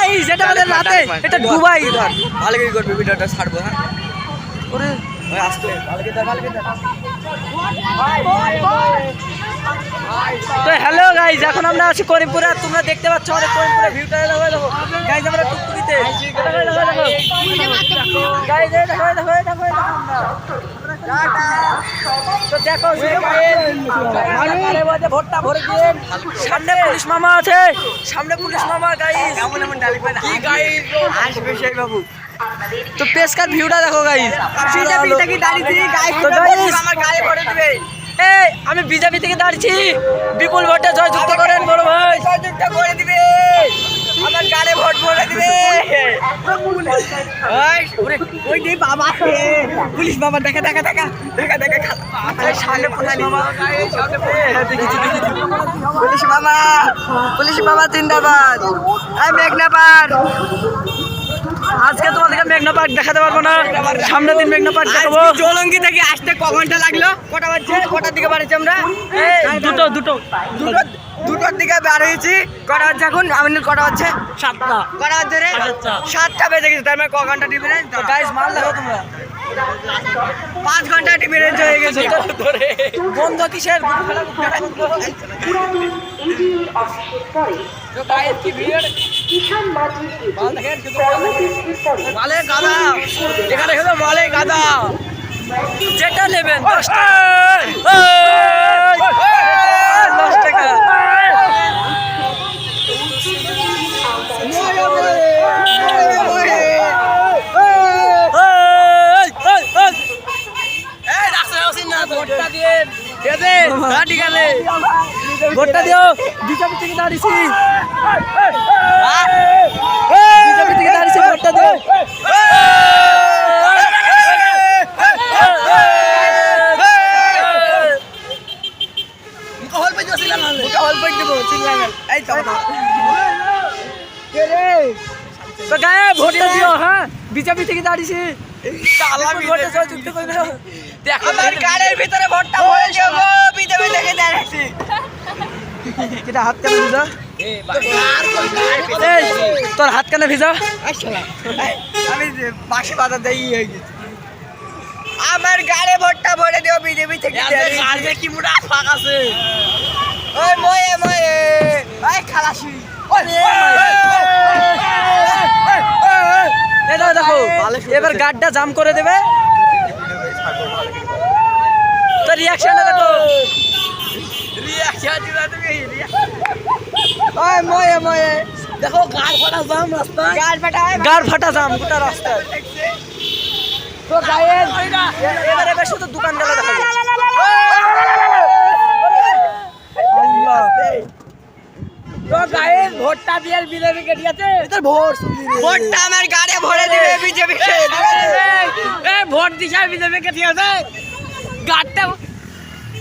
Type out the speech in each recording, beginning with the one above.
Guys এটা আমাদের রাতে এটা দুবাই ধর ভালো করে করবে ভিডিওটা ছাড়বো হ্যাঁ ওরে ওই আসতে ভালো করে তো হ্যালো গাইস এখন আমরা আছি করিমপুরে আর তোমরা দেখতে পাচ্ছ আমাদের করিমপুরের ভিউটা দেখো দেখো গাইস আমরা টুকটুকিতে গাইস দেখো তো দেখো ভোটটা ভরে দিন সামনে পুলিশ মামা আছে সামনে পুলিশ মামা গাইস কি গাইস আসবে সেই বাবু তো পেশকার ভিউটা দেখো গাইস বিজেপি থেকে দাঁড়িয়ে গাইস তো গাইস আমার গায়ে ভরে দিবে এই আমি বিজেপি থেকে দাঁড়িয়েছি বিপুল ভোটে জয়যুক্ত করেন বড় ভাই জয়যুক্ত করে দিবে আমার গায়ে ভোট ভরে দিবে ওই যে বাবা পুলিশ বাবা দেখা সামনে পুলিশ বাবা জিন্দাবাদ এই মেঘনা পার আজকে তোমাদেরকে মেঘনা পার্ক দেখাতে পারবো না সামনের দিন মেঘনা পার্ক দেখাবো জলঙ্গি থেকে আসতে ক ঘন্টা লাগলো কটা বাজছে কটার দিকে বাড়িছি আমরা দুটোর দিকে বার হয়েছি কটা বাজছে এখন আমাদের কটা বাজছে 7টা কটা বাজছে রে 7টা বেজে গেছে তার মানে ক ঘন্টা ডিফারেন্স গাইস মাল দেখো তোমরা 5 ঘন্টা ডিফারেন্স হয়ে গেছে বন্ধ কিসের তো গাইস কি ভিড় মালে গাদা এখানে হলো মালে গাদা যেটা নেবেন 10 টাকা ভোটটা দিও বিজেপি থেকে দাঁড়িয়েছি বিজেপি থেকে দাঁড়িয়েছি ভোটটা দিও তো গায়ে ভোটটা দিও হ্যাঁ বিজেপি থেকে দাঁড়িয়েছি ভোটে জয়যুক্ত করে দাও দেখো তার গাড়ির ভিতরে ভোটটা ভরে দিও গো বিজেপি থেকে দাঁড়াচ্ছি কিটা হাত কানে ভিজা তোর হাত কানে ভিজা আমি বাসি বাধা দেই হয়ে গেছি আমার গাড়ি ভোটটা ভরে দিও বিজেপি থেকে গাড়ি কি মুড়া ফাঁক আছে ওই ময়ে ওই খালাসি দেখো এবার গাড়িটা জাম করে দেবে তো রিয়াকশনটা দেখো ময়ে দেখো গাড় ফাটা জাম রাস্তায় গাড় ফাটা জাম গোটা রাস্তায় তো গায়ের এবার শুধু দোকানগুলো দেখো তো গায়ের ভোটটা দিয়ে বিজেপি কে দিয়েছে এটার ভোটটা আমার গাড়ি ভরে দিবে বিজেপি কে এই ভোট দিছে বিজেপি কে দিয়েছে গাড়টা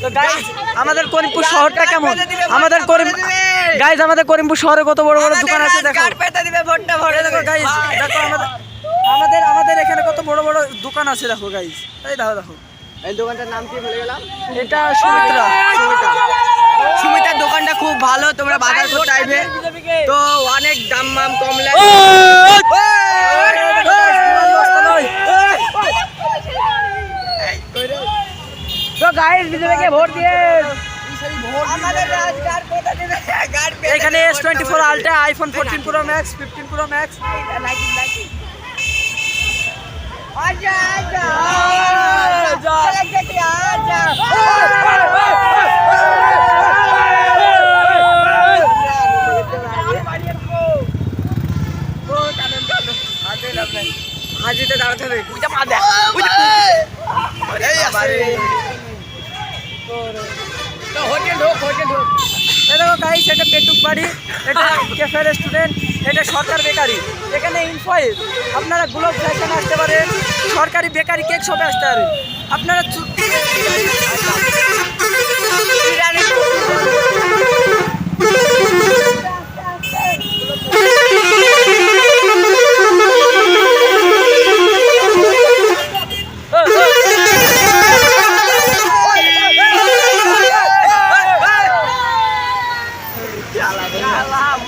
তো গাইস আমাদের করিমপুর শহরটা কেমন আমাদের গাইস আমাদের করিমপুর শহরে কত বড় বড় দোকান আছে দেখো কার পেতে দিবে ভোটটা ভরে দেখো গাইস দেখো আমাদের এখানে কত বড় বড় দোকান আছে দেখো গাইস এই দেখো এই দোকানটার নাম কি ভুলে গেলাম এটা সুমিতার দোকানটা খুব ভালো তোমরা বাজার করতে আইবে তো অনেক দাম মাম কম লাগে তো গাইস বিজেপিকে ভোট দিয়ে আমাদের রাজগার কোথা দিবে গাড় পেতে এখানে S24 ultra iPhone 14 pro max 15 pro max আজা হাজিতে দাঁড়াতে হবে বুঝা পা দে দেখো গাইস এটা পেটুক বাড়ি এটা ক্যাফে রেস্টুরেন্ট এটা সরকার বেকারি এখানে ইনফয়েজ আপনারা গ্লোব ফ্যাশন আসতে পারেন সরকারি বেকারি কেক শপে আসতে পারেন আপনারা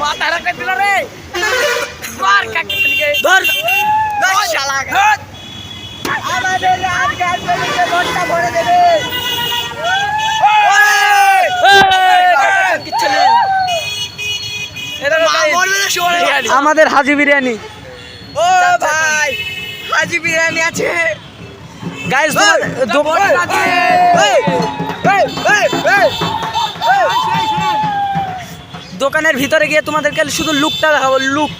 মাথা রাখতে দিল রে ধর ধর শালা আমাদের রাজগার পেলে ভোটটা ভরে দেবে কিচ্ছু নেই। আমাদের হাজি বিরিয়ানি ও ভাই হাজি বিরিয়ানি আছে গাইস দোকানের ভিতরে গিয়ে তোমাদেরকে শুধু লুকটা দেখাবো লুক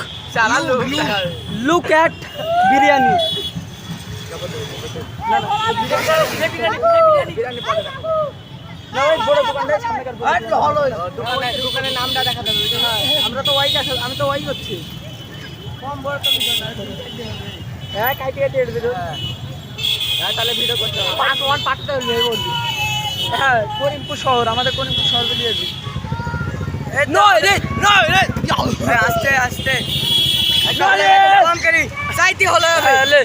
লুক অ্যাট বিরিয়ানি দোকানের নামটা দেখা যাবে আমরা তো ওয়াই আমি তো ওয়াই করছি কম বড় তো হ্যাঁ কাটিয়ে দিয়ে দিল হ্যাঁ তাহলে ভিডিও করতে হবে পাঠতে হবে বলবি হ্যাঁ করিমপুর শহর আমাদের করিমপুর শহর বেরিয়েছি আস্তে আস্তে কম করি চাইতে হলে